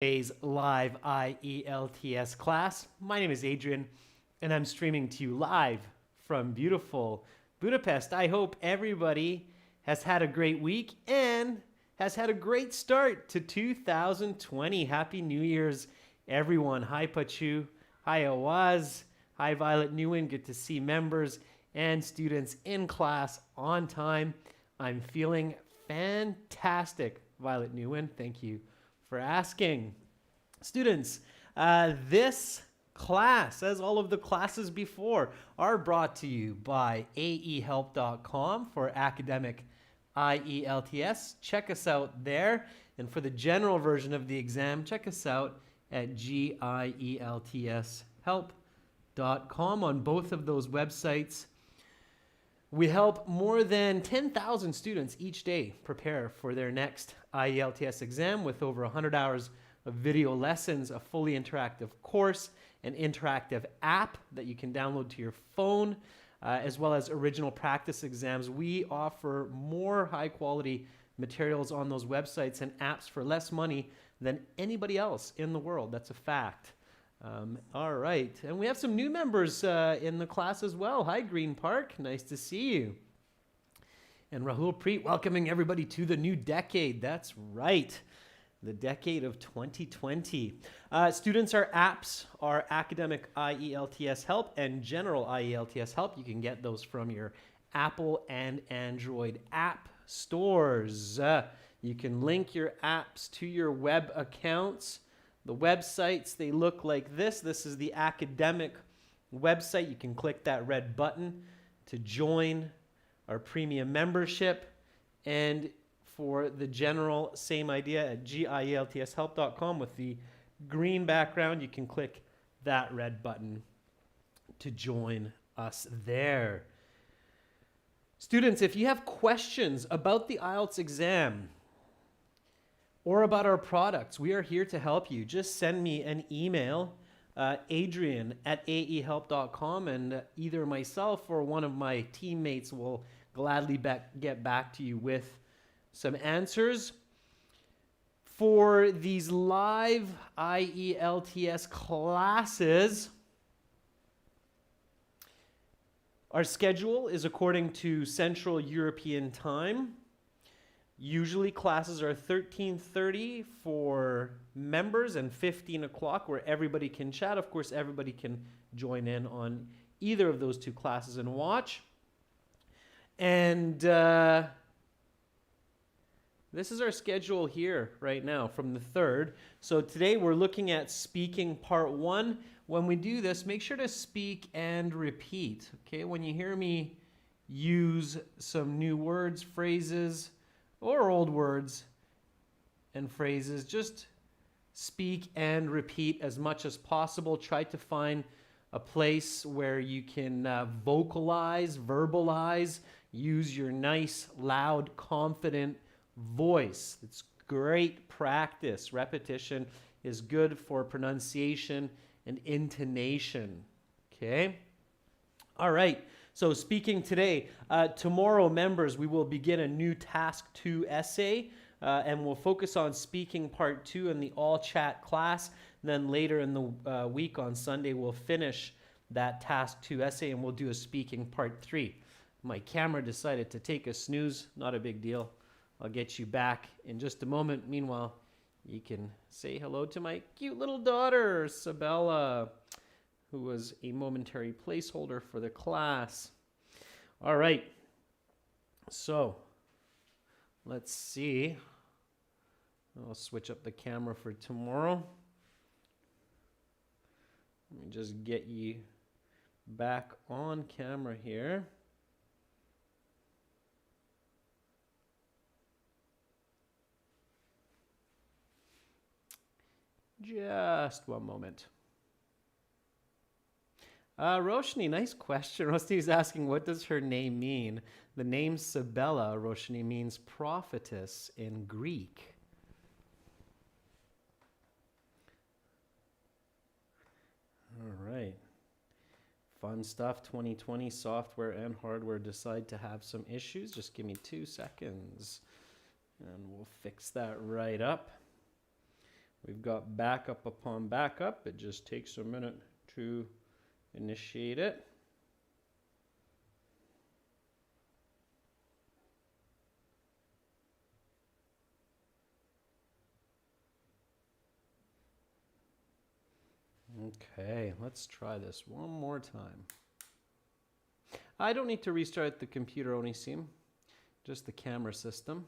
Today's live IELTS class. My name is Adrian, and I'm streaming to you live from beautiful Budapest. I hope everybody has had a great week and has had a great start to 2020. Happy New Year's, everyone. Hi, Pachu. Hi, Awaz. Hi, Violet Nguyen. Good to see members and students in class on time. I'm feeling fantastic, Violet Nguyen. Thank you for asking. Students, this class, as all of the classes before, are brought to you by aehelp.com for academic IELTS. Check us out there. And for the general version of the exam, check us out at gieltshelp.com. On both of those websites, we help more than 10,000 students each day prepare for their next IELTS exam with over 100 hours of video lessons, a fully interactive course, an interactive app that you can download to your phone, as well as original practice exams. We offer more high-quality materials on those websites and apps for less money than anybody else in the world. That's a fact. All right, and we have some new members in the class as well. Hi, Green Park. Nice to see you. And Rahul Preet welcoming everybody to the new decade. That's right, the decade of 2020. Students, our apps are Academic IELTS Help and General IELTS Help. You can get those from your Apple and Android app stores. You can link your apps to your web accounts. The websites, they look like this. This is the academic website. You can click that red button to join our premium membership. And for the general, same idea at gieltshelp.com with the green background. You can click that red button to join us there. Students, if you have questions about the IELTS exam, or about our products, we are here to help you. Just send me an email, adrian@aehelp.com, and either myself or one of my teammates will gladly get back to you with some answers. For these live IELTS classes, our schedule is according to Central European Time. Usually classes are 13:30 for members and 15 o'clock where everybody can chat. Of course, everybody can join in on either of those two classes and watch. And this is our schedule here right now from the 3rd. So today we're looking at speaking part 1. When we do this, make sure to speak and repeat. Okay, when you hear me use some new words, phrases, or old words and phrases, just speak and repeat as much as possible. Try to find a place where you can vocalize, verbalize, use your nice, loud, confident voice. It's great practice. Repetition is good for pronunciation and intonation. Okay? All right. So speaking today, tomorrow, members, we will begin a new Task 2 essay, and we'll focus on speaking part 2 in the all chat class. Then later in the week on Sunday, we'll finish that Task 2 essay, and we'll do a speaking part 3. My camera decided to take a snooze. Not a big deal. I'll get you back in just a moment. Meanwhile, you can say hello to my cute little daughter, Sabella, who was a momentary placeholder for the class. All right, so let's see. I'll switch up the camera for tomorrow. Let me just get you back on camera here. Just one moment. Roshni, nice question. Roshni is asking, what does her name mean? The name Sabella, Roshni, means prophetess in Greek. All right. Fun stuff. 2020 software and hardware decide to have some issues. Just give me 2 seconds and we'll fix that right up. We've got backup upon backup. It just takes a minute to initiate it. Okay, let's try this one more time. I don't need to restart the computer, Onisim, just the camera system.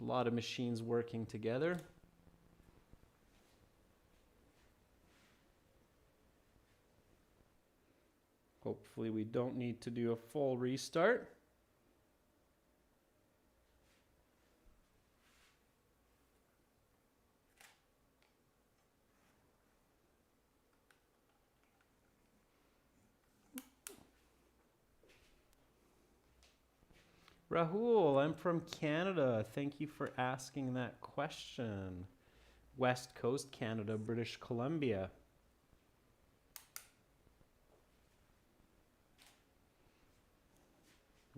A lot of machines working together. Hopefully we don't need to do a full restart. Rahul, I'm from Canada. Thank you for asking that question. West Coast Canada, British Columbia.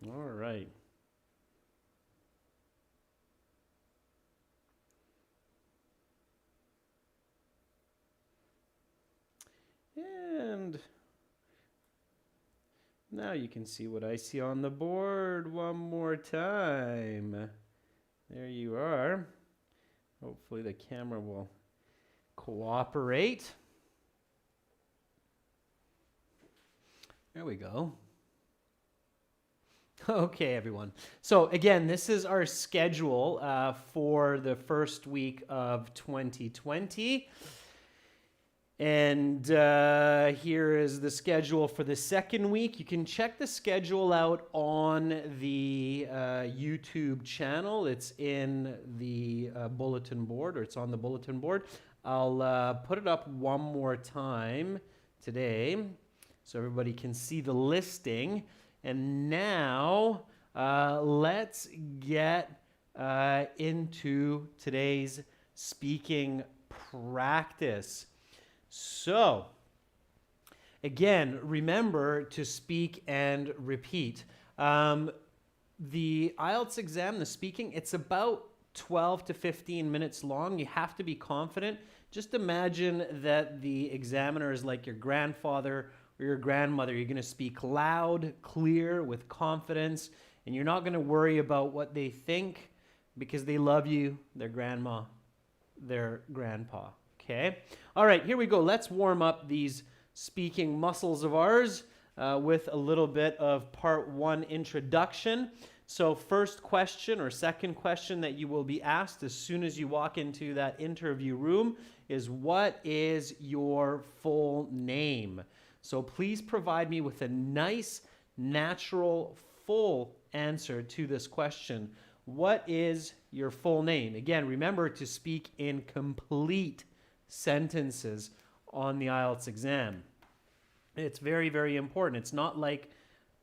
All right. And now you can see what I see on the board one more time. There you are. Hopefully the camera will cooperate. There we go. Okay, everyone. So again, this is our schedule for the first week of 2020. And here is the schedule for the second week. You can check the schedule out on the YouTube channel. It's in the bulletin board, or it's on the bulletin board. I'll put it up one more time today so everybody can see the listing. And now let's get into today's speaking practice. So, again, remember to speak and repeat. The IELTS exam, the speaking, it's about 12 to 15 minutes long. You have to be confident. Just imagine that the examiner is like your grandfather or your grandmother. You're going to speak loud, clear, with confidence, and you're not going to worry about what they think because they love you, their grandma, their grandpa. Okay. All right, here we go. Let's warm up these speaking muscles of ours with a little bit of part one introduction. So first question or second question that you will be asked as soon as you walk into that interview room is, what is your full name? So please provide me with a nice, natural, full answer to this question. What is your full name? Again, remember to speak in complete sentences on the IELTS exam. It's very, very important. It's not like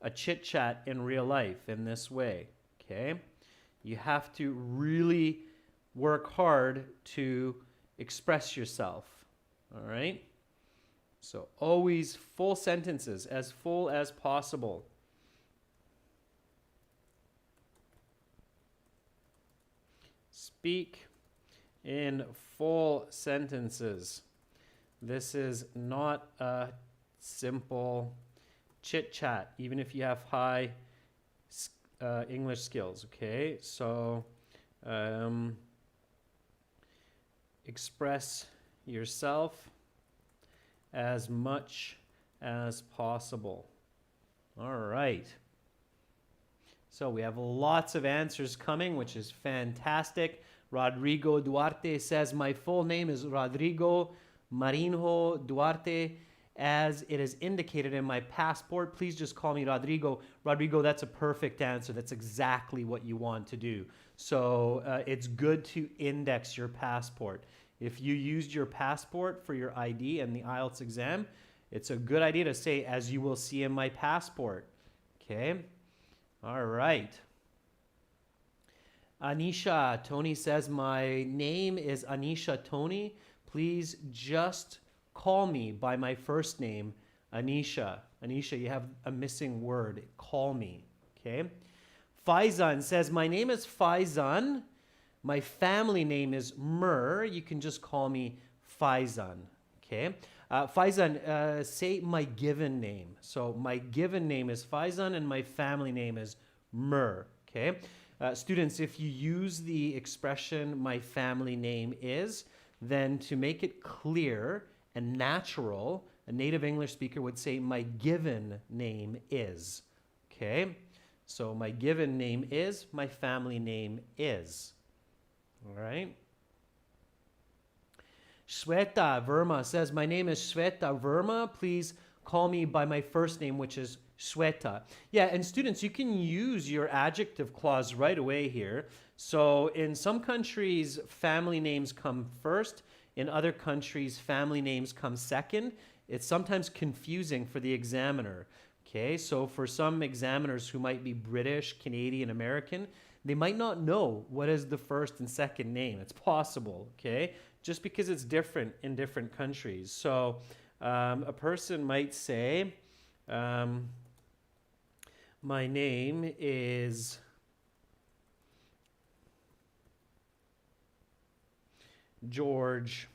a chit chat in real life in this way, okay? You have to really work hard to express yourself, all right? So always full sentences, as full as possible. Speak in full sentences. This is not a simple chit chat, even if you have high English skills, okay? So express yourself as much as possible. All right. So we have lots of answers coming, which is fantastic. Rodrigo Duarte says, my full name is Rodrigo Marinho Duarte, as it is indicated in my passport. Please just call me Rodrigo. Rodrigo, that's a perfect answer. That's exactly what you want to do. So it's good to index your passport. If you used your passport for your ID and the IELTS exam, it's a good idea to say, as you will see in my passport. Okay? All right. Anisha Tony says, my name is Anisha Tony. Please just call me by my first name, Anisha. Anisha, you have a missing word. Call me. Okay. Faizan says, my name is Faizan. My family name is Mur. You can just call me Faizan. Okay. Faizan, say my given name. So my given name is Faizan and my family name is Mur. Okay. Students, if you use the expression my family name is, then to make it clear and natural, a native English speaker would say my given name is. Okay. So my given name is, my family name is. All right. Shweta Verma says, my name is Shweta Verma. Please call me by my first name, which is Shweta. Yeah, and students, you can use your adjective clause right away here. So in some countries, family names come first. In other countries, family names come second. It's sometimes confusing for the examiner. Okay, so for some examiners who might be British, Canadian, American, they might not know what is the first and second name. It's possible, okay? Just because it's different in different countries. So a person might say, my name is George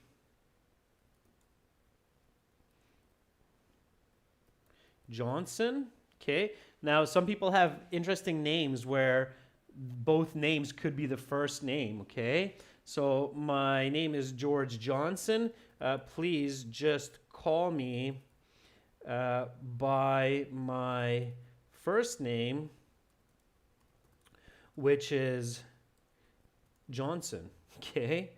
Johnson. Okay. Now, some people have interesting names where both names could be the first name. Okay. So my name is George Johnson. Please just call me by my first name, which is Johnson. Okay.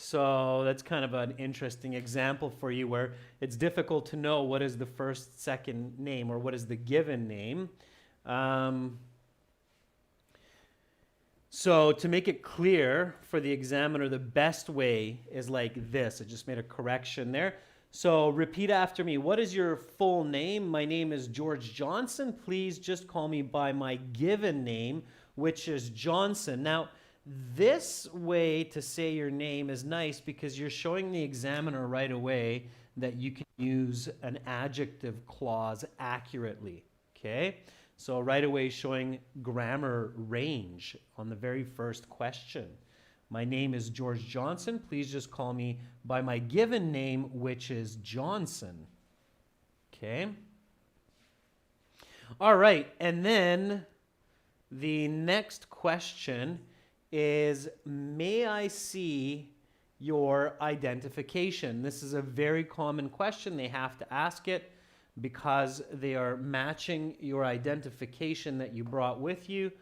So that's kind of an interesting example for you where it's difficult to know what is the first, second name or what is the given name. So to make it clear for the examiner, the best way is like this. I just made a correction there. So repeat after me. What is your full name? My name is George Johnson. Please just call me by my given name, which is Johnson. Now, this way to say your name is nice because you're showing the examiner right away that you can use an adjective clause accurately, okay? So right away showing grammar range on the very first question. My name is George Johnson. Please just call me by my given name, which is Johnson, okay? All right, and then the next question is, may I see your identification? This is a very common question. They have to ask it because they are matching your identification that you brought with you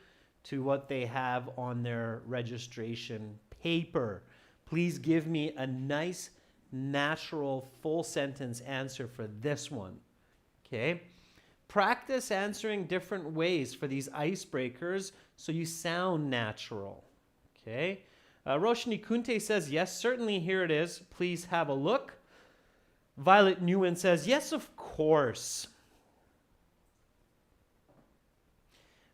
to what they have on their registration paper. Please give me a nice, natural, full sentence answer for this one. Okay? Practice answering different ways for these icebreakers so you sound natural. Okay. Roshni Kunte says, yes, certainly, here it is. Please have a look. Violet Nguyen says, yes, of course.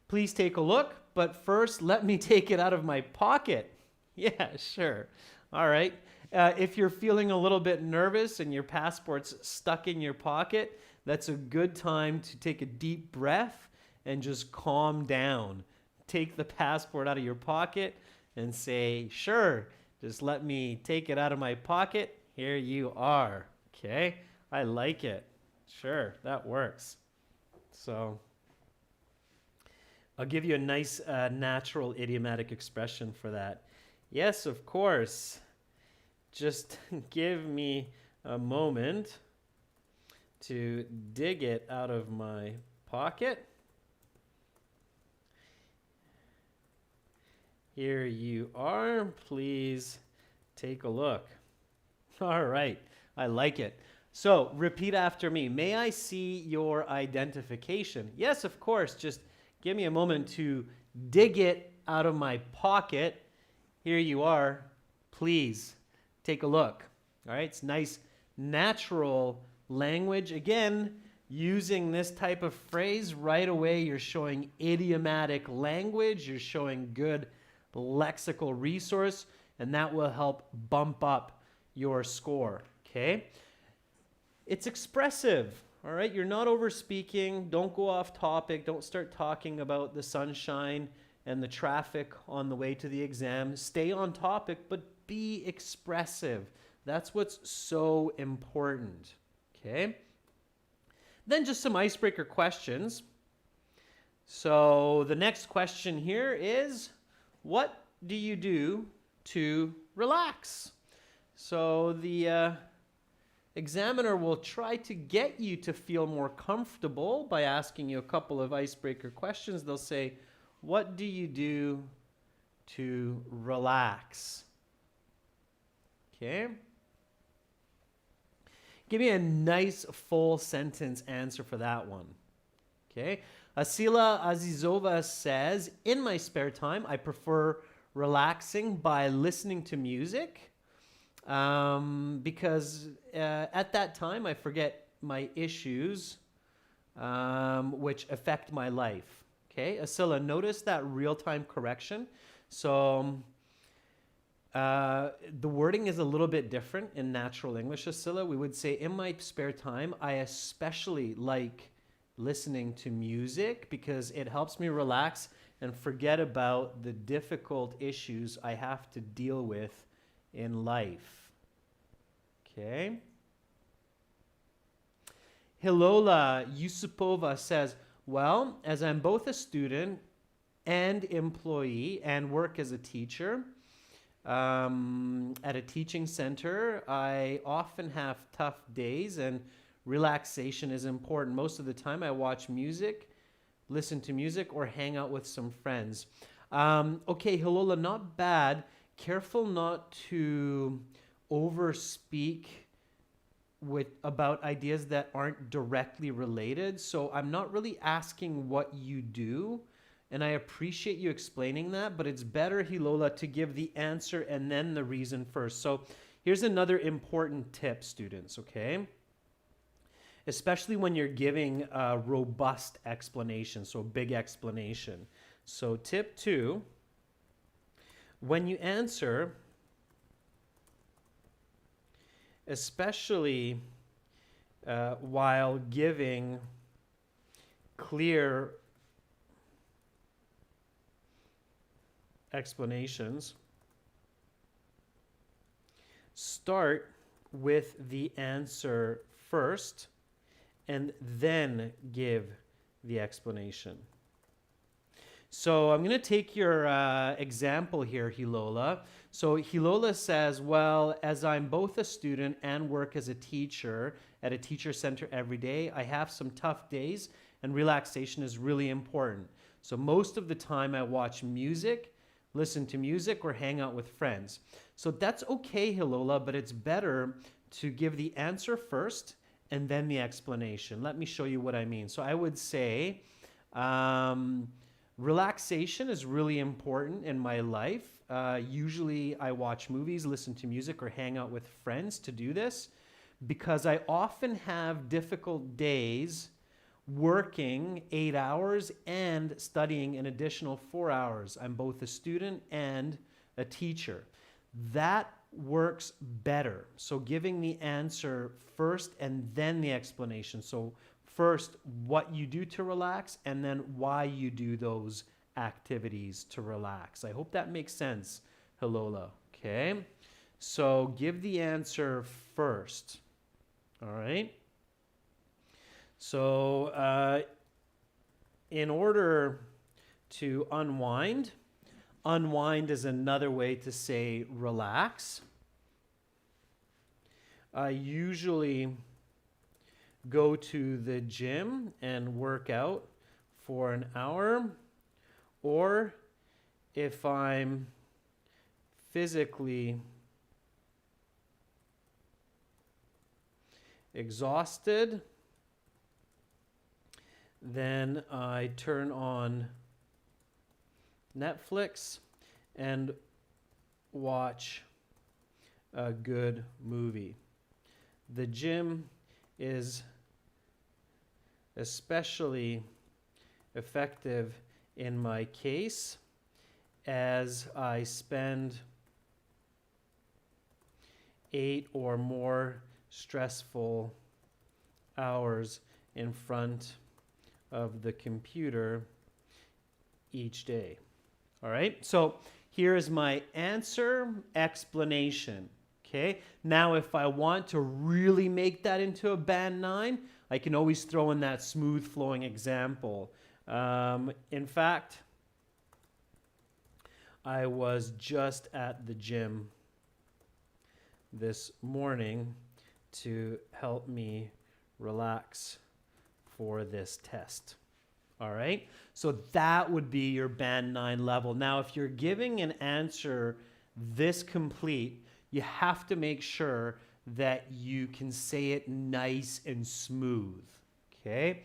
Please take a look, but first let me take it out of my pocket. Yeah, sure. All right. If you're feeling a little bit nervous and your passport's stuck in your pocket, that's a good time to take a deep breath and just calm down. Take the passport out of your pocket and say, sure, just let me take it out of my pocket. Here you are. Okay, I like it. Sure, that works. So I'll give you a nice natural idiomatic expression for that. Yes, of course. Just give me a moment to dig it out of my pocket. Here you are. Please take a look. All right. I like it. So repeat after me. May I see your identification? Yes, of course. Just give me a moment to dig it out of my pocket. Here you are. Please take a look. All right. It's nice, natural language. Again, using this type of phrase right away, you're showing idiomatic language. You're showing good lexical resource, and that will help bump up your score. Okay? It's expressive. All right? You're not over speaking. Don't go off topic. Don't start talking about the sunshine and the traffic on the way to the exam. Stay on topic, but be expressive. That's what's so important. Okay? Then just some icebreaker questions. So the next question here is, what do you do to relax? So the examiner will try to get you to feel more comfortable by asking you a couple of icebreaker questions. They'll say, what do you do to relax? Okay. Give me a nice full sentence answer for that one. Okay. Asila Azizova says, in my spare time, I prefer relaxing by listening to music because at that time I forget my issues which affect my life. Okay, Asila, notice that real-time correction. So the wording is a little bit different in natural English, Asila. We would say, in my spare time, I especially like listening to music because it helps me relax and forget about the difficult issues I have to deal with in life. Okay. Hilola Yusupova says, well, as I'm both a student and employee and work as a teacher at a teaching center, I often have tough days and relaxation is important. Most of the time I watch music, listen to music, or hang out with some friends. Okay, Hilola, not bad. Careful not to overspeak about ideas that aren't directly related. So I'm not really asking what you do, and I appreciate you explaining that, but it's better, Hilola, to give the answer and then the reason first. So here's another important tip, students, okay? Especially when you're giving a robust explanation, so big explanation. So tip 2, when you answer, especially while giving clear explanations, start with the answer first and then give the explanation. So I'm going to take your example here, Hilola. So Hilola says, well, as I'm both a student and work as a teacher at a teacher center every day, I have some tough days and relaxation is really important. So most of the time I watch music, listen to music, or hang out with friends. So that's okay, Hilola, but it's better to give the answer first and then the explanation. Let me show you what I mean. So I would say, relaxation is really important in my life. Usually I watch movies, listen to music, or hang out with friends to do this because I often have difficult days working 8 hours and studying an additional 4 hours. I'm both a student and a teacher. That works better. So giving the answer first and then the explanation. So first, what you do to relax, and then why you do those activities to relax. I hope that makes sense, Hilola. Okay? So give the answer first. All right? So in order to unwind, unwind is another way to say relax. I usually go to the gym and work out for an hour, or if I'm physically exhausted, then I turn on Netflix and watch a good movie. The gym is especially effective in my case as I spend 8 or more stressful hours in front of the computer each day. All right, so here is my answer explanation. Okay, now if I want to really make that into a band 9, I can always throw in that smooth flowing example. In fact, I was just at the gym this morning to help me relax for this test. All right, so that would be your band 9 level. Now, if you're giving an answer this complete, you have to make sure that you can say it nice and smooth, okay?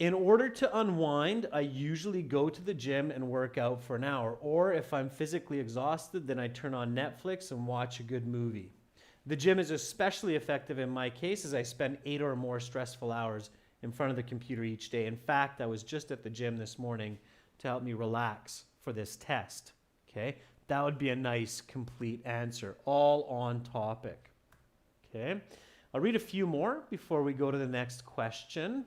In order to unwind, I usually go to the gym and work out for an hour. Or if I'm physically exhausted, then I turn on Netflix and watch a good movie. The gym is especially effective in my case as I spend 8 or more stressful hours in front of the computer each day. In fact, I was just at the gym this morning to help me relax for this test, okay? That would be a nice, complete answer, all on topic, okay? I'll read a few more before we go to the next question.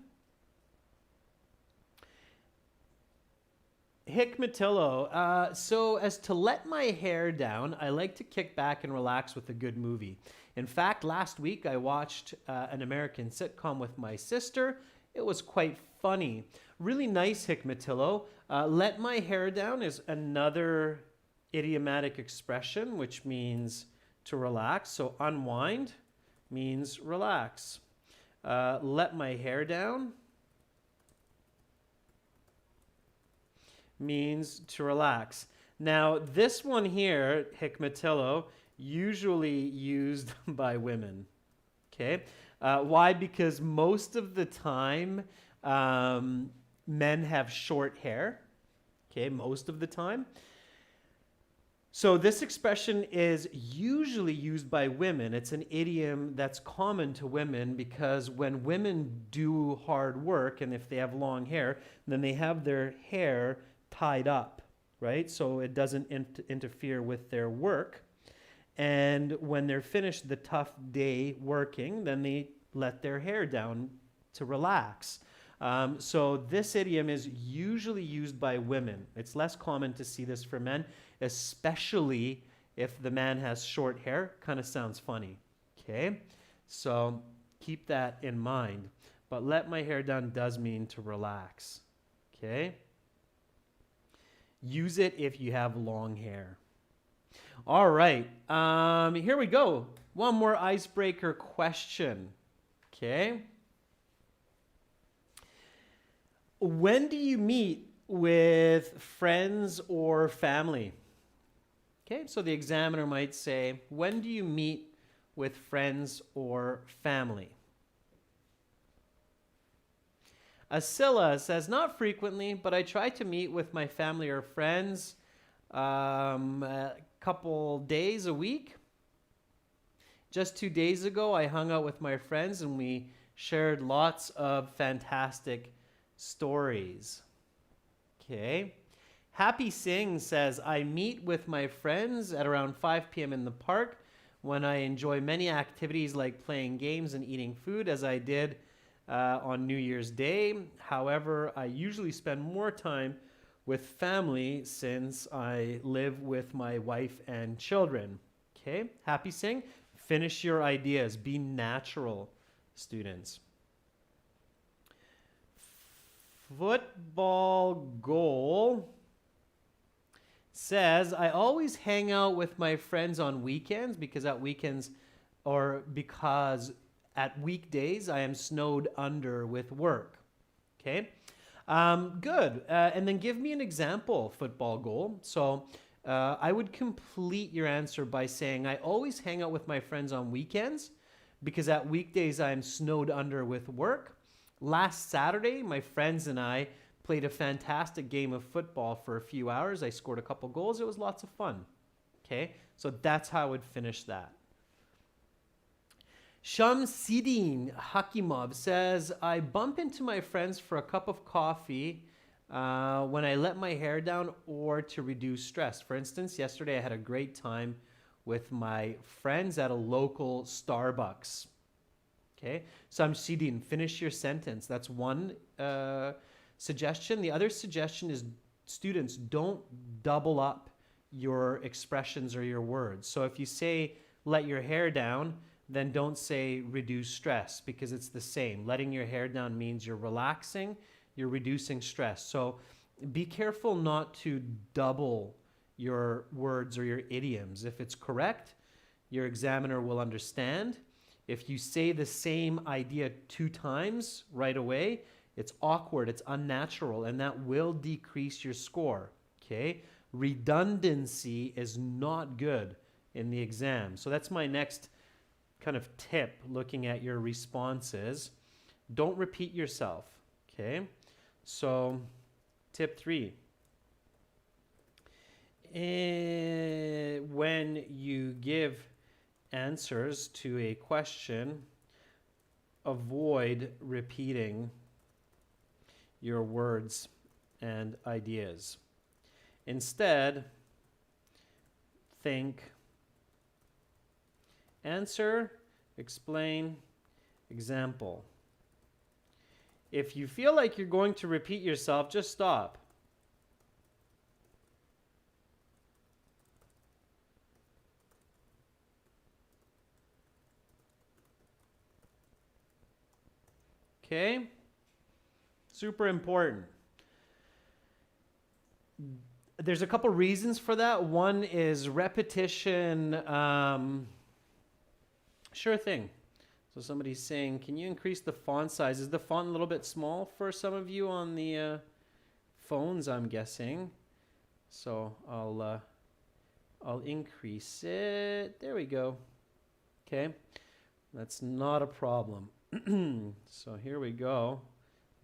Hick Matillo, so as to let my hair down, I like to kick back and relax with a good movie. In fact, last week I watched an American sitcom with my sister. It was quite funny. Really nice, Hick Matillo. Let my hair down is another idiomatic expression, which means to relax. So unwind means relax. Let my hair down means to relax. Now, this one here, Hick Matillo, usually used by women. Okay? Why? Because most of the time, men have short hair. Okay, most of the time. So this expression is usually used by women. It's an idiom that's common to women because when women do hard work and if they have long hair, then they have their hair tied up, right? So it doesn't interfere with their work. And when they're finished the tough day working, then they let their hair down to relax. So this idiom is usually used by women. It's less common to see this for men, especially if the man has short hair. Kind of sounds funny, okay? So keep that in mind. But let my hair down does mean to relax, okay? Use it if you have long hair. All right, here we go. One more icebreaker question, okay? When do you meet with friends or family? Okay, so the examiner might say, when do you meet with friends or family? Asila says, not frequently, but I try to meet with my family or friends a couple days a week. Just 2 days ago, I hung out with my friends and we shared lots of fantastic stories. Okay. Happy Singh says, I meet with my friends at around 5 p.m. in the park when I enjoy many activities like playing games and eating food as I did on New Year's Day. However, I usually spend more time with family since I live with my wife and children. Okay, Happy Singh, finish your ideas. Be natural, students. Football Goal says, I always hang out with my friends on weekends because at weekdays I am snowed under with work. Okay, good. And then give me an example, Football Goal. So I would complete your answer by saying, I always hang out with my friends on weekends because at weekdays I am snowed under with work. Last Saturday, my friends and I played a fantastic game of football for a few hours. I scored a couple goals. It was lots of fun. Okay, so that's how I would finish that. Shamsidin Hakimov says, I bump into my friends for a cup of coffee when I let my hair down or to reduce stress. For instance, yesterday I had a great time with my friends at a local Starbucks. Okay, Shamsidin, finish your sentence. That's one suggestion. The other suggestion is students, don't double up your expressions or your words. So if you say let your hair down, then don't say reduce stress, because it's the same. Letting your hair down means you're relaxing, you're reducing stress. So be careful not to double your words or your idioms. If it's correct, your examiner will understand. If you say the same idea 2 times right away, it's awkward, it's unnatural, and that will decrease your score, okay? Redundancy is not good in the exam. So that's my next kind of tip looking at your responses. Don't repeat yourself, okay? So tip 3. When you give answers to a question, avoid repeating your words and ideas. Instead, think, answer, explain, example. If you feel like you're going to repeat yourself, just stop. Okay? Super important. There's a couple reasons for that. One is repetition. Sure thing. So somebody's saying, can you increase the font size? Is the font a little bit small for some of you on the phones, I'm guessing? So I'll increase it. There we go. Okay. That's not a problem. So here we go.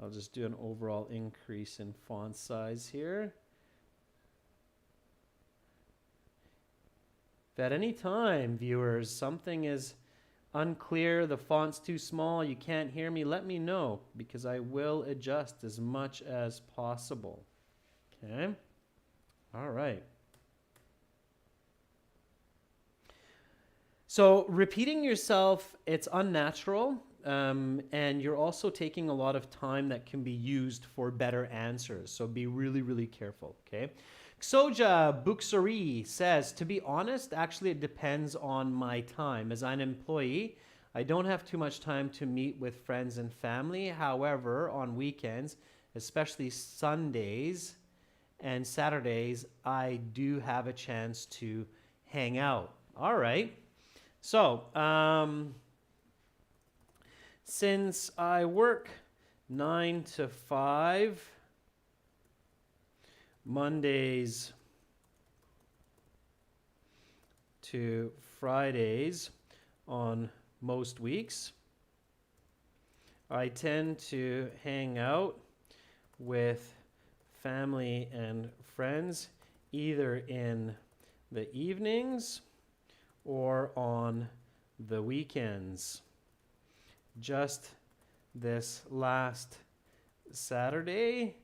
I'll just do an overall increase in font size here. If at any time, viewers, something is unclear, the font's too small, you can't hear me, let me know, because I will adjust as much as possible. Okay? All right. So repeating yourself, it's unnatural. And you're also taking a lot of time that can be used for better answers. So be really, really careful, okay? Xoja Buksari says, to be honest, actually it depends on my time. As an employee, I don't have too much time to meet with friends and family. However, on weekends, especially Sundays and Saturdays, I do have a chance to hang out. All right. So, since I work 9 to 5, Mondays to Fridays on most weeks, I tend to hang out with family and friends either in the evenings or on the weekends. Just this last Saturday,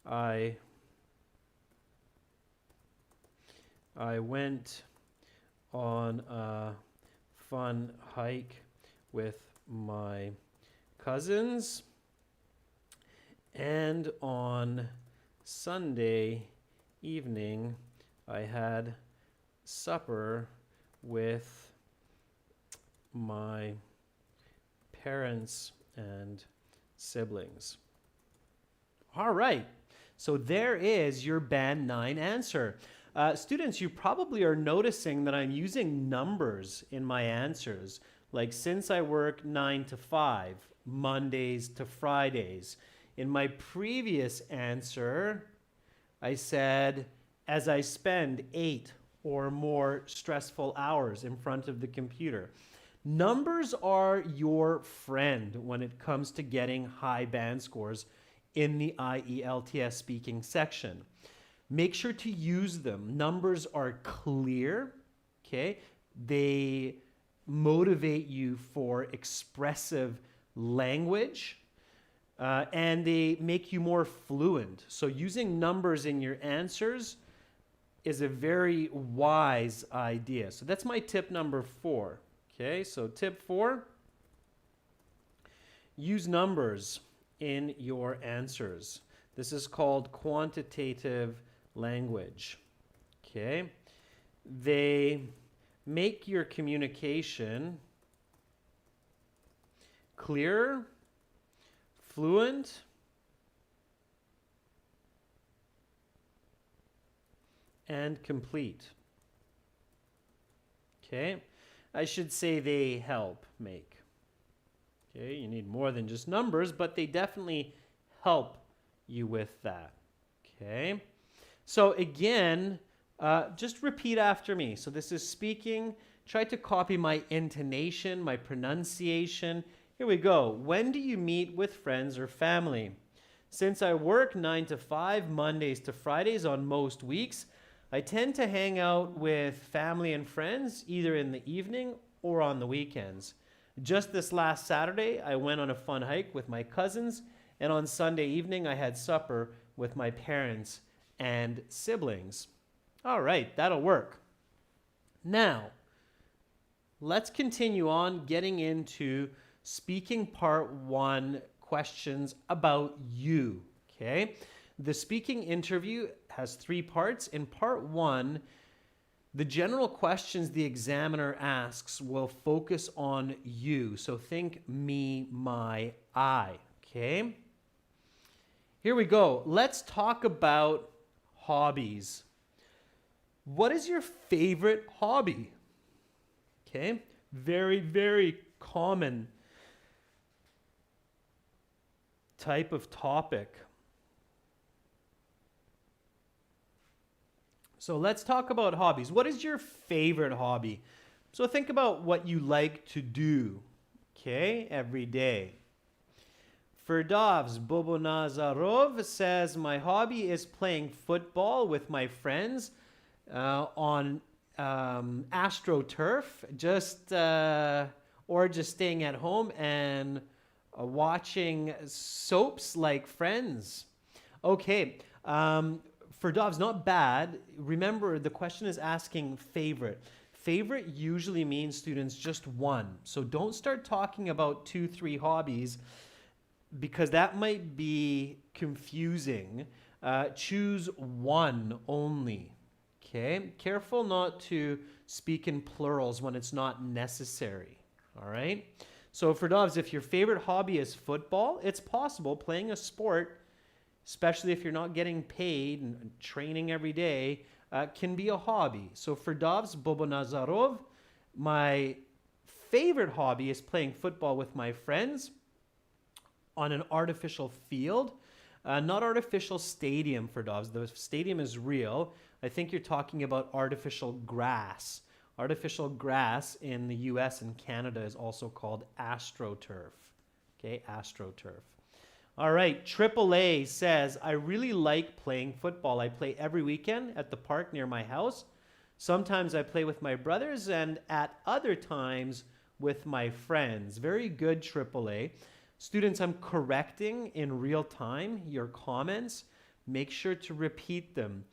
I went on a fun hike with my cousins, and on Sunday evening, I had supper with my parents and siblings. All right, so there is your Band 9 answer. Students, you probably are noticing that I'm using numbers in my answers, like since I work 9 to 5, Mondays to Fridays. In my previous answer, I said, as I spend 8 or more stressful hours in front of the computer. Numbers are your friend when it comes to getting high band scores in the IELTS speaking section. Make sure to use them. Numbers are clear, okay? They motivate you for expressive language, and they make you more fluent. So using numbers in your answers is a very wise idea. So that's my tip number 4. Okay, so tip 4, use numbers in your answers. This is called quantitative language. Okay? They make your communication clear, fluent, and complete. Okay? I should say they help make. Okay? You need more than just numbers, but they definitely help you with that. Okay? So again, just repeat after me. So this is speaking. Try to copy my intonation, my pronunciation. Here we go. When do you meet with friends or family? Since I work 9 to 5, Mondays to Fridays on most weeks, I tend to hang out with family and friends either in the evening or on the weekends. Just this last Saturday, I went on a fun hike with my cousins, and on Sunday evening, I had supper with my parents and siblings. All right, that'll work. Now, let's continue on getting into speaking part 1, questions about you, okay? The speaking interview has 3 parts. In part 1, the general questions the examiner asks will focus on you. So think me, my, I, okay? Here we go. Let's talk about hobbies. What is your favorite hobby? Okay, very, very common type of topic. So let's talk about hobbies. What is your favorite hobby? So think about what you like to do, okay, every day. Ferdovs Bobonazarov says, my hobby is playing football with my friends on AstroTurf, or just staying at home and watching soaps like Friends. Okay, Ferdovs, not bad. Remember, the question is asking favorite. Favorite usually means, students, just one. So don't start talking about 2, 3 hobbies, because that might be confusing. Choose one only. Okay? Careful not to speak in plurals when it's not necessary. All right? So for Dobbs, if your favorite hobby is football, it's possible playing a sport, especially if you're not getting paid and training every day, can be a hobby. So for Dobbs Bobonazarov, my favorite hobby is playing football with my friends on an artificial field, not artificial stadium for Dobbs. The stadium is real. I think you're talking about artificial grass. Artificial grass in the US and Canada is also called AstroTurf. Okay, AstroTurf. All right, AAA says, I really like playing football. I play every weekend at the park near my house. Sometimes I play with my brothers and at other times with my friends. Very good, AAA. Students, I'm correcting in real time your comments. Make sure to repeat them.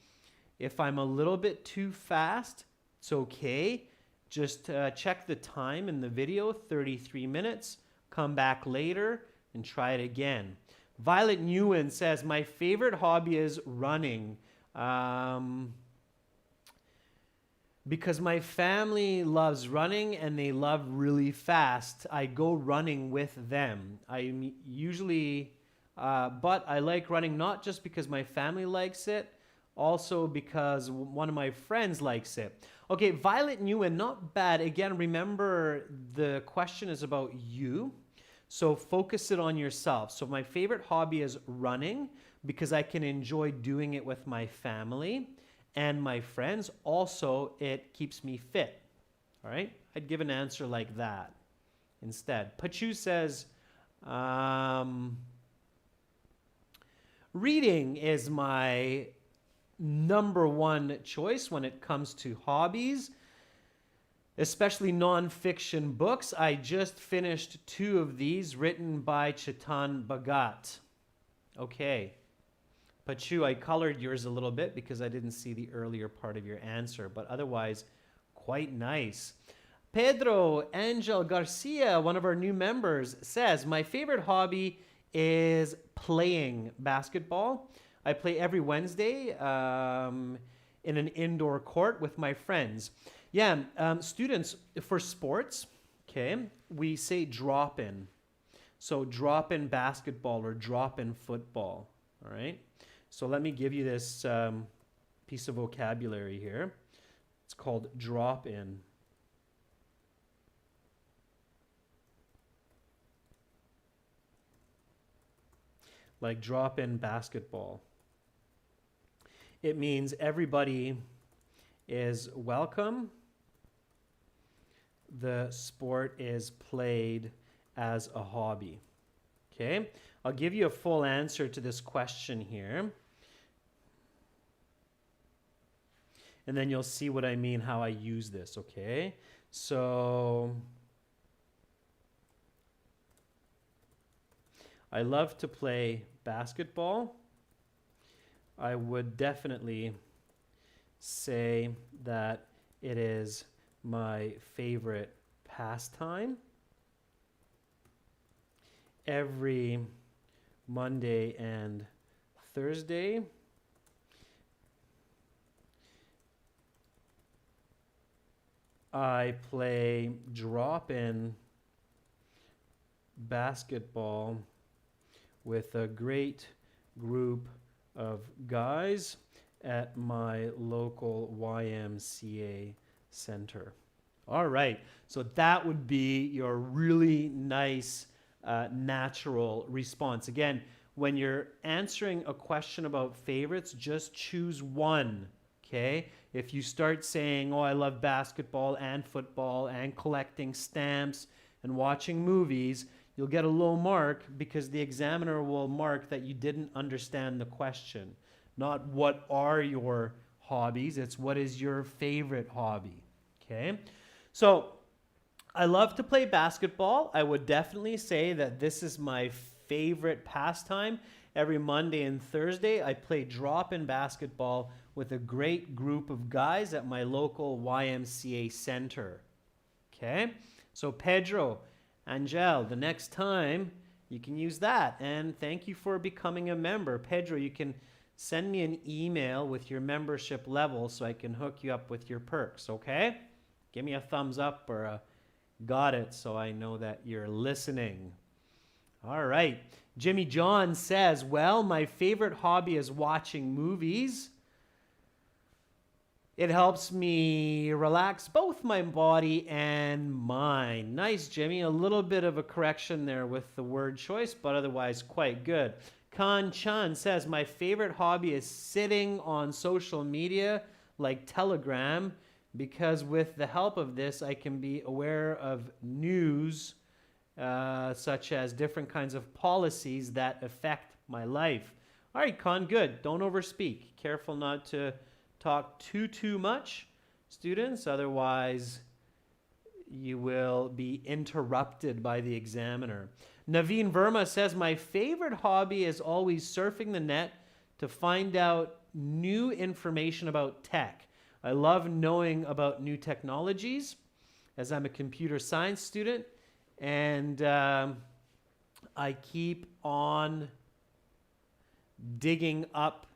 If I'm a little bit too fast, it's okay. Just check the time in the video, 33 minutes. Come back later and try it again. Violet Nguyen says, my favorite hobby is running. Because my family loves running and they love really fast, I go running with them. I usually, but I like running not just because my family likes it, also because one of my friends likes it. Okay, Violet Nguyen, not bad. Again, remember the question is about you. So focus it on yourself. So my favorite hobby is running because I can enjoy doing it with my family and my friends. Also, it keeps me fit. All right? I'd give an answer like that instead. Pachu says, reading is my #1 choice when it comes to hobbies, especially nonfiction books. I just finished 2 of these written by Chetan Bhagat. Okay. Pachu, I colored yours a little bit because I didn't see the earlier part of your answer, but otherwise, quite nice. Pedro Angel Garcia, one of our new members, says, my favorite hobby is playing basketball. I play every Wednesday in an indoor court with my friends. Yeah, students, for sports, okay, we say drop in. So drop in basketball or drop in football, all right? So let me give you this piece of vocabulary here. It's called drop in. Like drop in basketball. It means everybody is welcome. The sport is played as a hobby. Okay, I'll give you a full answer to this question here. And then you'll see what I mean, how I use this, okay? So, I love to play basketball. I would definitely say that it is my favorite pastime. Every Monday and Thursday, I play drop-in basketball with a great group of guys at my local YMCA center. All right, so that would be your really nice natural response. Again, when you're answering a question about favorites, just choose one, okay? If you start saying, oh, I love basketball and football and collecting stamps and watching movies, you'll get a low mark because the examiner will mark that you didn't understand the question. Not what are your hobbies, it's what is your favorite hobby, okay? So, I love to play basketball. I would definitely say that this is my favorite pastime. Every Monday and Thursday, I play drop-in basketball with a great group of guys at my local YMCA center. Okay? So Pedro, Angel, the next time you can use that. And thank you for becoming a member. Pedro, you can send me an email with your membership level so I can hook you up with your perks, okay? Give me a thumbs up or a got it so I know that you're listening. All right. Jimmy John says, well, my favorite hobby is watching movies. It helps me relax both my body and mind. Nice, Jimmy. A little bit of a correction there with the word choice, but otherwise quite good. Kan Chan says, my favorite hobby is sitting on social media like Telegram, because with the help of this, I can be aware of news, such as different kinds of policies that affect my life. All right, Con, good. Don't overspeak. Careful not to talk too much, students. Otherwise, you will be interrupted by the examiner. Naveen Verma says, my favorite hobby is always surfing the net to find out new information about tech. I love knowing about new technologies as I'm a computer science student, and I keep on digging up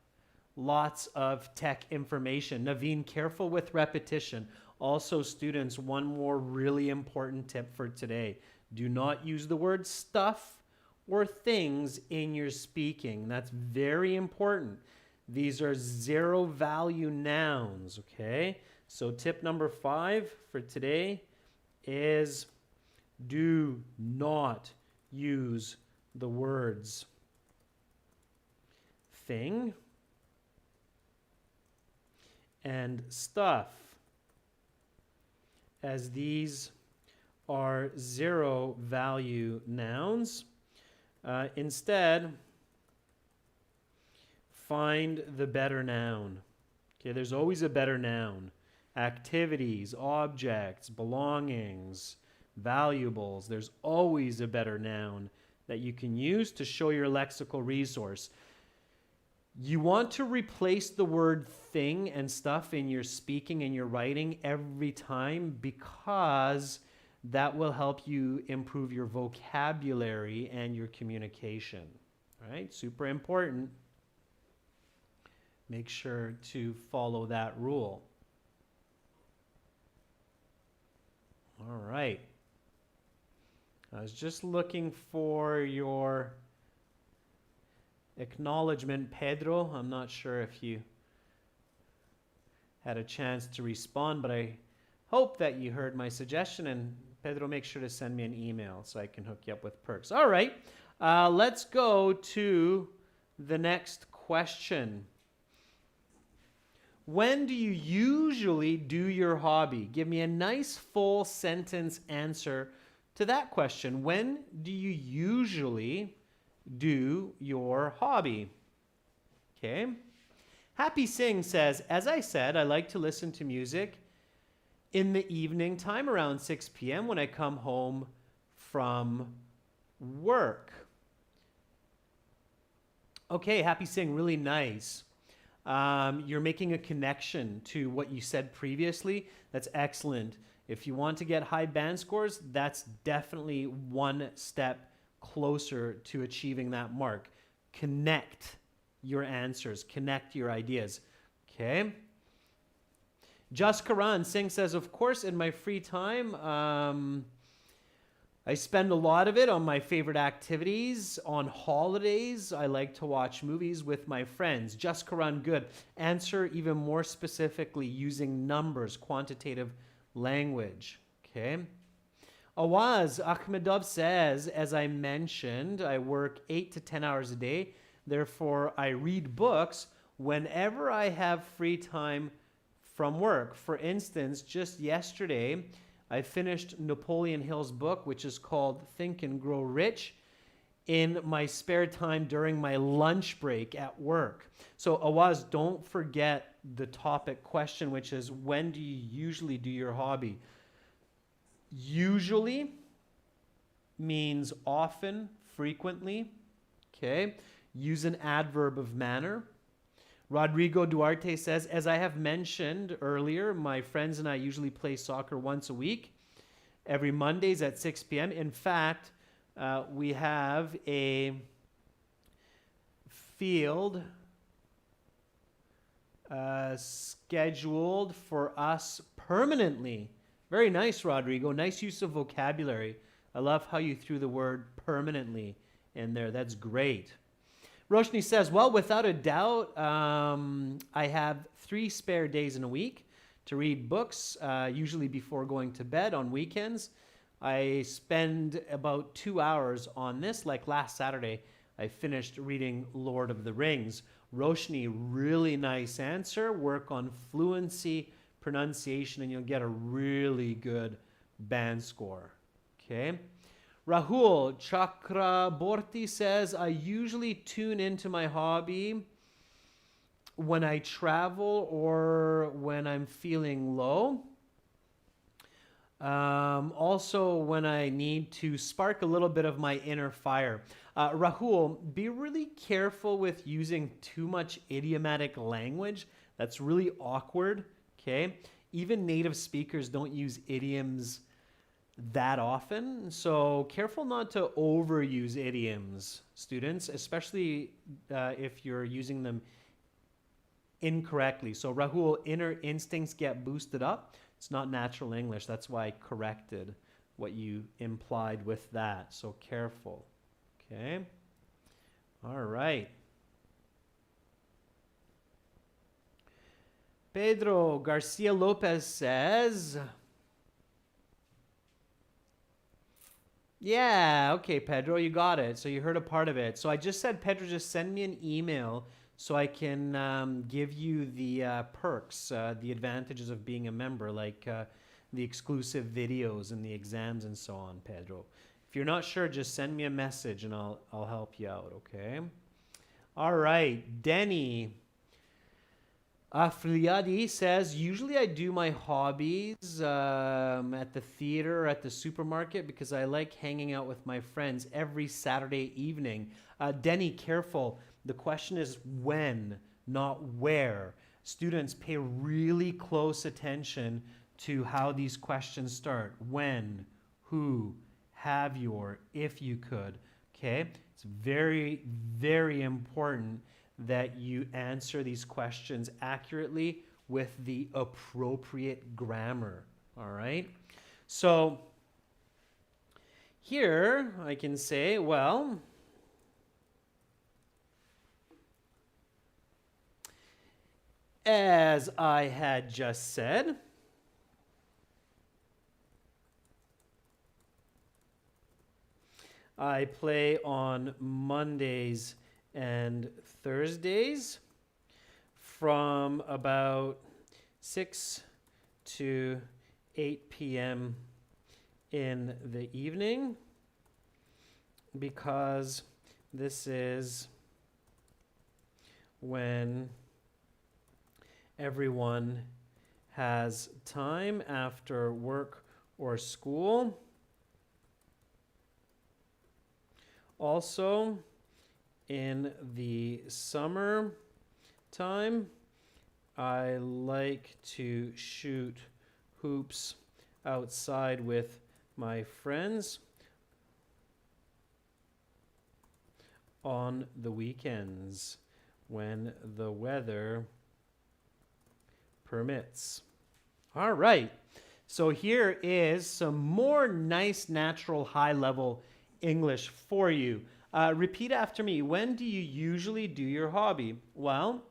lots of tech information. Naveen, careful with repetition. Also, students, one more really important tip for today. Do not use the word stuff or things in your speaking. That's very important. These are zero value nouns, okay? So tip number 5 for today is do not use the words thing and stuff, as these are zero value nouns. Instead, find the better noun. Okay, there's always a better noun. Activities, objects, belongings, valuables. There's always a better noun that you can use to show your lexical resource. You want to replace the word thing and stuff in your speaking and your writing every time, because That will help you improve your vocabulary and your communication. All right, super important. Make sure to follow that rule. All right. I was just looking for your acknowledgement, Pedro. I'm not sure if you had a chance to respond, but I hope that you heard my suggestion. And Pedro, make sure to send me an email so I can hook you up with perks. All right. Let's go to the next question. When do you usually do your hobby? Give me a nice full sentence answer to that question. When do you usually do your hobby? Okay. Happy Singh says, as I said, I like to listen to music in the evening time around 6 p.m. when I come home from work. Okay, Happy Singh, really nice. You're making a connection to what you said previously. That's excellent. If you want to get high band scores, that's definitely one step closer to achieving that mark. Connect your answers, connect your ideas. Okay. Just Karan Singh says, of course, in my free time, I spend a lot of it on my favorite activities. On holidays, I like to watch movies with my friends. Just Karan, good. Answer even more specifically using numbers, quantitative language. Okay. Awaz Ahmedov says, as I mentioned, I work 8 to 10 hours a day. Therefore, I read books whenever I have free time from work. For instance, just yesterday, I finished Napoleon Hill's book, which is called Think and Grow Rich, in my spare time during my lunch break at work. So Awaz, don't forget the topic question, which is, when do you usually do your hobby? Usually means often, frequently. Okay. Use an adverb of manner. Rodrigo Duarte says, as I have mentioned earlier, my friends and I usually play soccer once a week, every Mondays at 6 p.m. In fact, we have a field scheduled for us permanently. Very nice, Rodrigo. Nice use of vocabulary. I love how you threw the word permanently in there. That's great. Roshni says, well, without a doubt, I have 3 spare days in a week to read books, usually before going to bed on weekends. I spend about 2 hours on this. Like last Saturday, I finished reading Lord of the Rings. Roshni, really nice answer. Work on fluency, pronunciation, and you'll get a really good band score. Okay. Rahul Chakraborty says, I usually tune into my hobby when I travel or when I'm feeling low. Also, when I need to spark a little bit of my inner fire. Rahul, be really careful with using too much idiomatic language. That's really awkward. Okay. Even native speakers don't use idioms that often. So careful not to overuse idioms, students, especially if you're using them incorrectly. So Rahul, inner instincts get boosted up. It's not natural English. That's why I corrected what you implied with that. So careful. Okay. All right. Pedro Garcia Lopez says, yeah, okay, Pedro, you got it. So you heard a part of it. So I just said, Pedro, just send me an email so I can give you the perks, the advantages of being a member, like the exclusive videos and the exams and so on, Pedro. If you're not sure, just send me a message and I'll help you out, okay? All right, Denny Afriadi says, usually I do my hobbies at the theater or at the supermarket because I like hanging out with my friends every Saturday evening. Denny, careful. The question is when, not where. Students, pay really close attention to how these questions start. When, who, have your, if you could. Okay? It's very, very important that you answer these questions accurately with the appropriate grammar. All right? So here I can say, well, as I had just said, I play on Mondays and Thursdays from about 6 to 8 p.m. in the evening, because this is when everyone has time after work or school. Also, in the summer time, I like to shoot hoops outside with my friends on the weekends when the weather permits. All right. So here is some more nice, natural, high-level English for you. Repeat after me. When do you usually do your hobby? Well,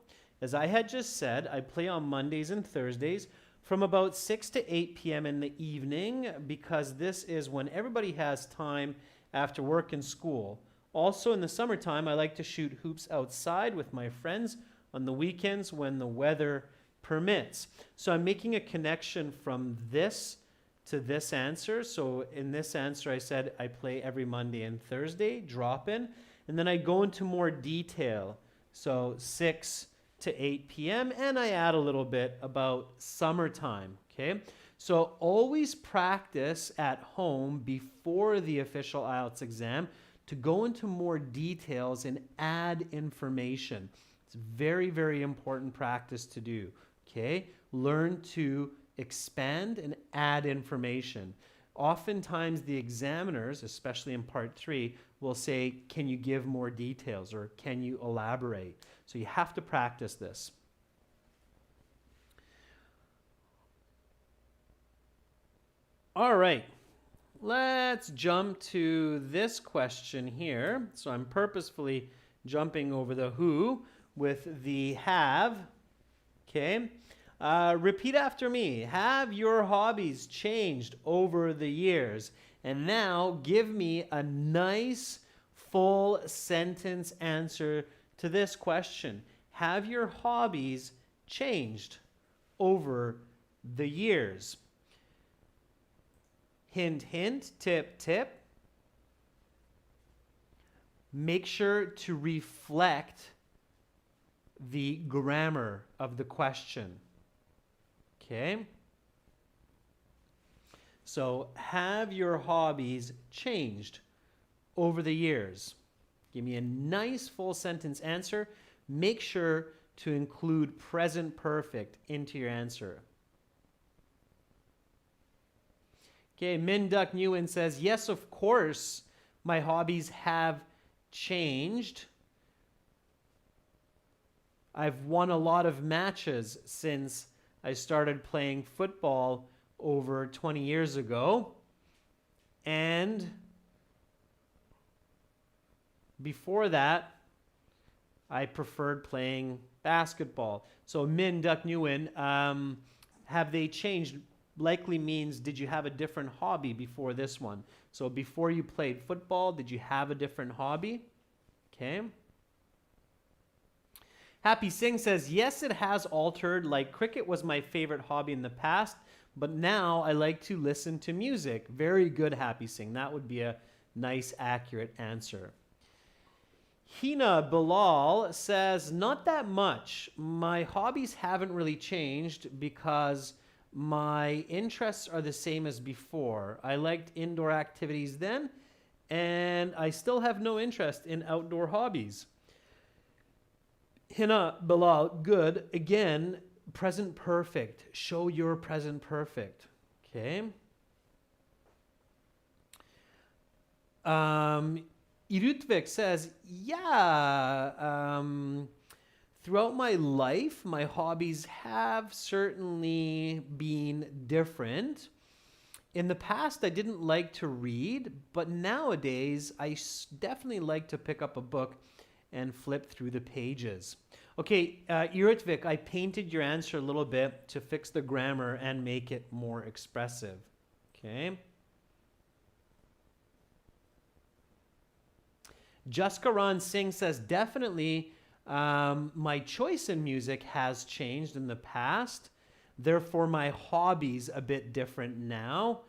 as I had just said, I play on Mondays and Thursdays from about 6 to 8 p.m. in the evening, because this is when everybody has time after work and school. Also in the summertime, I like to shoot hoops outside with my friends on the weekends when the weather permits. So I'm making a connection from this to this answer. So in this answer, I said I play every Monday and Thursday, drop in, and then I go into more detail. So 6 to 8 p.m. and I add a little bit about summertime, okay? So always practice at home before the official IELTS exam to go into more details and add information. It's very, very important practice to do, okay? Learn to expand and add information. Oftentimes the examiners, especially in part 3, will say, can you give more details or can you elaborate? So you have to practice this. All right, let's jump to this question here. So I'm purposefully jumping over the who with the have, okay? Repeat after me. Have your hobbies changed over the years? And now give me a nice full sentence answer to this question. Have your hobbies changed over the years? Hint, hint, tip, tip. Make sure to reflect the grammar of the question. Okay? So, have your hobbies changed over the years? Give me a nice full sentence answer. Make sure to include present perfect into your answer. Okay, Min Duck Nguyen says, yes, of course, my hobbies have changed. I've won a lot of matches since I started playing football over 20 years ago. And before that, I preferred playing basketball. So Min Duck Nguyen, have they changed? Likely means, did you have a different hobby before this one? So before you played football, did you have a different hobby? Okay. Happy Singh says, yes, it has altered. Like cricket was my favorite hobby in the past, but now I like to listen to music. Very good, Happy Singh. That would be a nice, accurate answer. Hina Bilal says, not that much. My hobbies haven't really changed because my interests are the same as before. I liked indoor activities then, and I still have no interest in outdoor hobbies. Hina Bilal, good. Again, present perfect. Show your present perfect. Okay. Irutvik says, yeah, throughout my life, my hobbies have certainly been different. In the past, I didn't like to read, but nowadays, definitely like to pick up a book and flip through the pages. Okay, Irutvik, I painted your answer a little bit to fix the grammar and make it more expressive. Okay. Jaskaran Singh says, definitely my choice in music has changed in the past. Therefore, my hobby's a bit different now.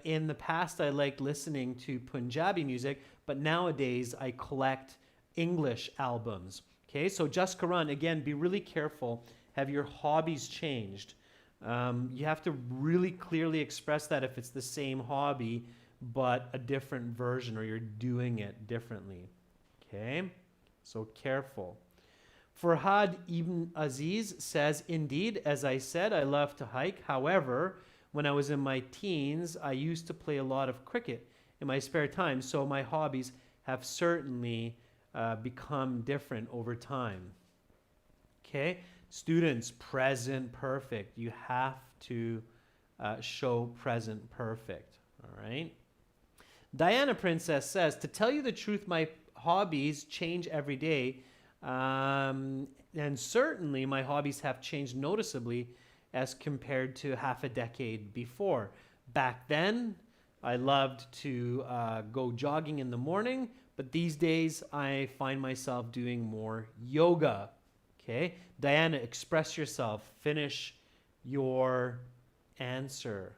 In the past, I liked listening to Punjabi music, but nowadays I collect English albums. Okay, so Jaskaran, again, be really careful. Have your hobbies changed? You have to really clearly express that if it's the same hobby, but a different version, or you're doing it differently. Okay, so careful. Farhad Ibn Aziz says, indeed, as I said, I love to hike. However, when I was in my teens, I used to play a lot of cricket in my spare time, so my hobbies have certainly become different over time. Okay, students, present perfect. You have to show present perfect, all right? Diana Princess says, to tell you the truth, my hobbies change every day. And certainly my hobbies have changed noticeably as compared to half a decade before. Back then, I loved to go jogging in the morning, but these days I find myself doing more yoga. Okay, Diana, express yourself. Finish your answer.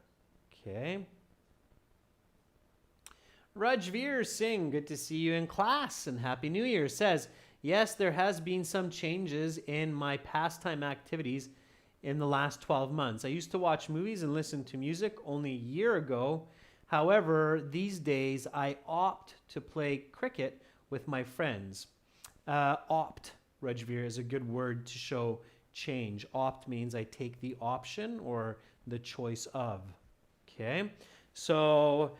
Okay. Rajveer Singh, good to see you in class and Happy New Year, says, yes, there has been some changes in my pastime activities in the last 12 months. I used to watch movies and listen to music only a year ago. However, these days I opt to play cricket with my friends. Opt, Rajveer, is a good word to show change. Opt means I take the option or the choice of. Okay, so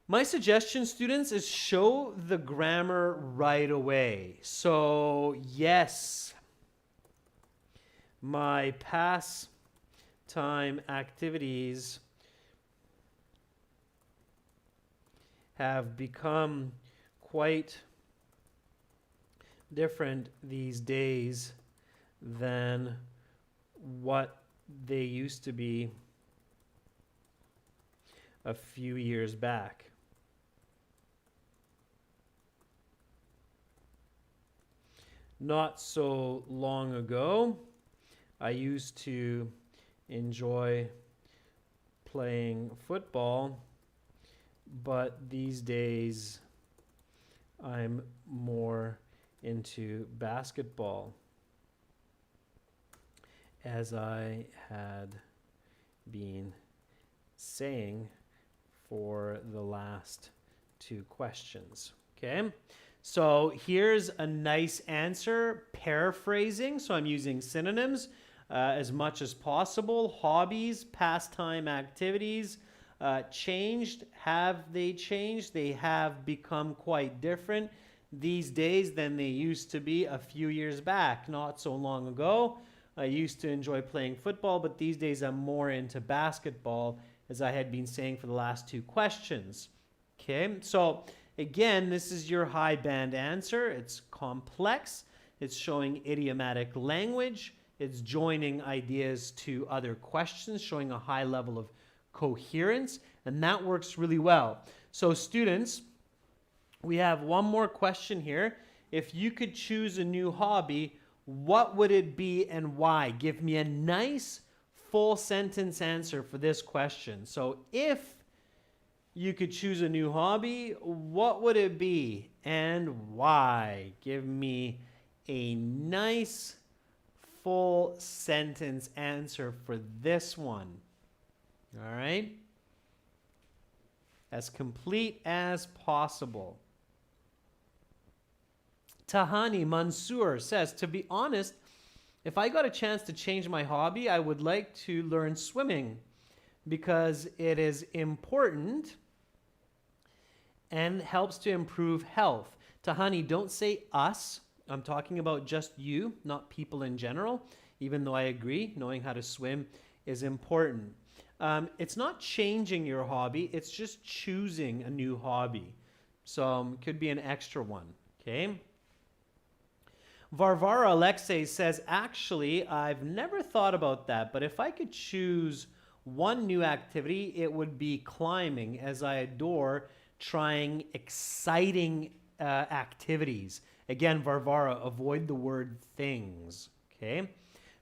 my suggestion, students, is show the grammar right away. So, yes, my pastime activities have become quite different these days than what they used to be a few years back. Not so long ago, I used to enjoy playing football, but these days I'm more into basketball, as I had been saying for the last two questions. Okay, so here's a nice answer, paraphrasing. So I'm using synonyms as much as possible. Hobbies, pastime activities, changed. Have they changed? They have become quite different these days than they used to be a few years back. Not so long ago, I used to enjoy playing football, but these days I'm more into basketball, as I had been saying for the last two questions. Okay, so again, this is your high band answer. It's complex. It's showing idiomatic language. It's joining ideas to other questions, showing a high level of coherence, and that works really well. So students, we have one more question here. If you could choose a new hobby, what would it be and why? Give me a nice full sentence answer for this question. So if you could choose a new hobby, what would it be and why? Give me a nice full sentence answer for this one. All right? As complete as possible. Tahani Mansoor says, to be honest, if I got a chance to change my hobby, I would like to learn swimming because it is important and helps to improve health. Tahani, don't say us. I'm talking about just you, not people in general, even though I agree, knowing how to swim is important. It's not changing your hobby, it's just choosing a new hobby. So could be an extra one, okay? Varvara Alexei says, actually, I've never thought about that, but if I could choose one new activity, it would be climbing, as I adore trying exciting activities. Again, Varvara, avoid the word things, okay?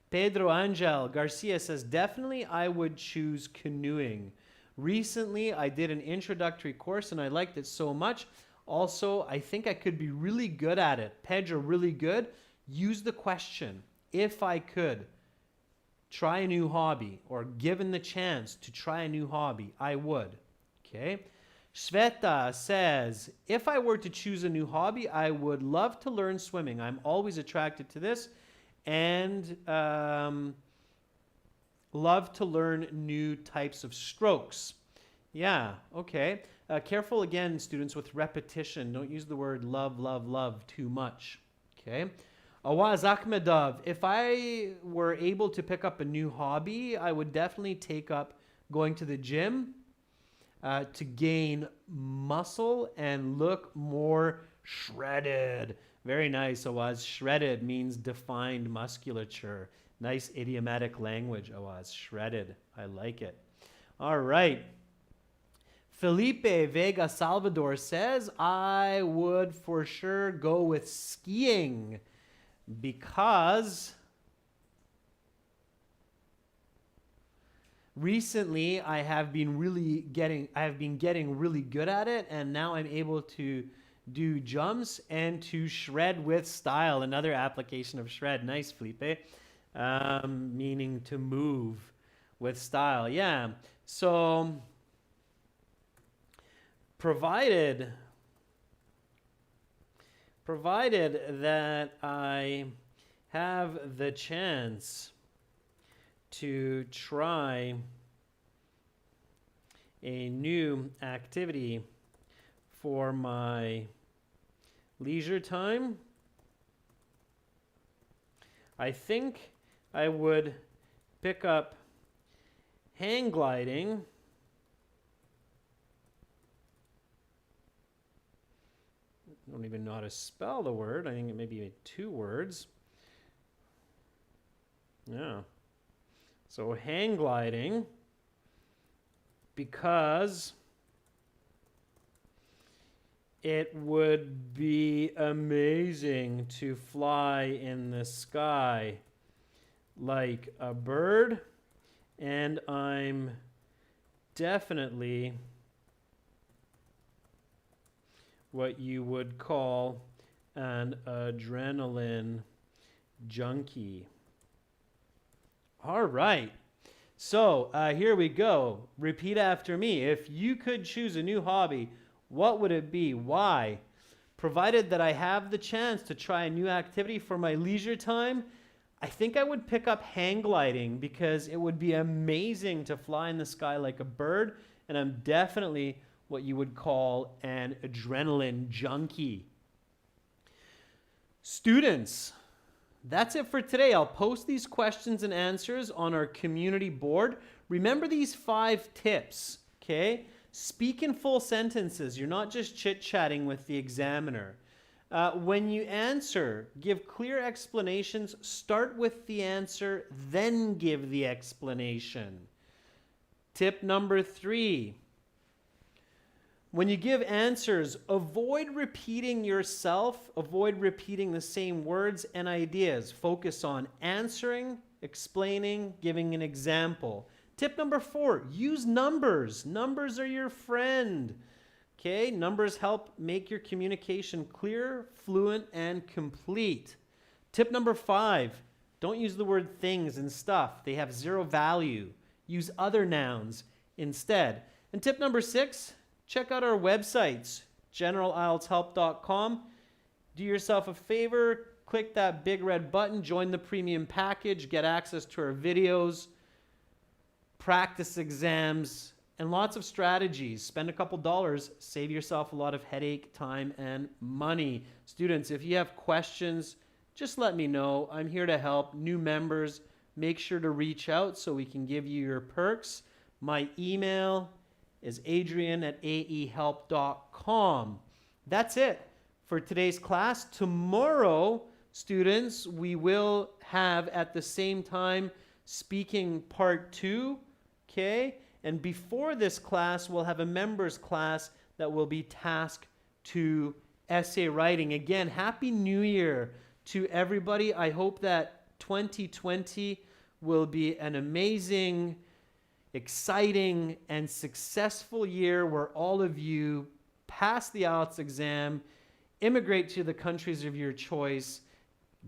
Pedro Angel Garcia says, definitely I would choose canoeing. Recently, I did an introductory course and I liked it so much. Also, I think I could be really good at it. Pedro, really good. Use the question, if I could try a new hobby or given the chance to try a new hobby, I would. Okay. Sveta says, if I were to choose a new hobby, I would love to learn swimming. I'm always attracted to this and love to learn new types of strokes. Yeah, okay. Careful again, students, with repetition. Don't use the word love, love, love too much. Okay. Awaz Akhmedov, if I were able to pick up a new hobby, I would definitely take up going to the gym to gain muscle and look more shredded. Very nice, Awaz. Shredded means defined musculature. Nice idiomatic language, Awaz. Shredded. I like it. All right. Felipe Vega Salvador says, I would for sure go with skiing because recently I have been getting really good at it, and now I'm able to do jumps and to shred with style. Another application of shred. Nice, Felipe. Meaning to move with style. Yeah. So provided that I have the chance to try a new activity for my leisure time, I think I would pick up hang gliding. I don't even know how to spell the word. I think it may be 2 words. Yeah. So hang gliding, because it would be amazing to fly in the sky like a bird, and I'm definitely what you would call an adrenaline junkie. All right. So here we go. Repeat after me. If you could choose a new hobby, what would it be? Why? Provided that I have the chance to try a new activity for my leisure time, I think I would pick up hang gliding because it would be amazing to fly in the sky like a bird, and I'm definitely what you would call an adrenaline junkie. Students, that's it for today. I'll post these questions and answers on our community board. Remember these 5 tips, okay? Speak in full sentences. You're not just chit-chatting with the examiner. When you answer, give clear explanations. Start with the answer, then give the explanation. Tip number 3. When you give answers, avoid repeating yourself. Avoid repeating the same words and ideas. Focus on answering, explaining, giving an example. Tip number 4, use numbers. Numbers are your friend. Okay, numbers help make your communication clear, fluent, and complete. Tip number 5, don't use the word things and stuff. They have 0 value. Use other nouns instead. And tip number 6, check out our websites, generalieltshelp.com. Do yourself a favor, click that big red button, join the premium package, get access to our videos, practice exams, and lots of strategies. Spend a couple dollars, save yourself a lot of headache, time, and money. Students, if you have questions, just let me know. I'm here to help. New members, make sure to reach out so we can give you your perks. My email is adrian@aehelp.com. That's it for today's class. Tomorrow, students, we will have at the same time speaking part 2, okay? And before this class, we'll have a members class that will be tasked to essay writing. Again, Happy New Year to everybody. I hope that 2020 will be an amazing, exciting, and successful year where all of you pass the IELTS exam, immigrate to the countries of your choice,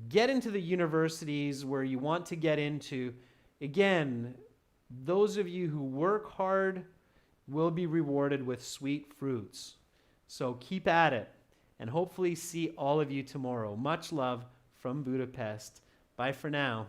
get into the universities where you want to get into. Again, those of you who work hard will be rewarded with sweet fruits. So keep at it, and hopefully see all of you tomorrow. Much love from Budapest. Bye for now.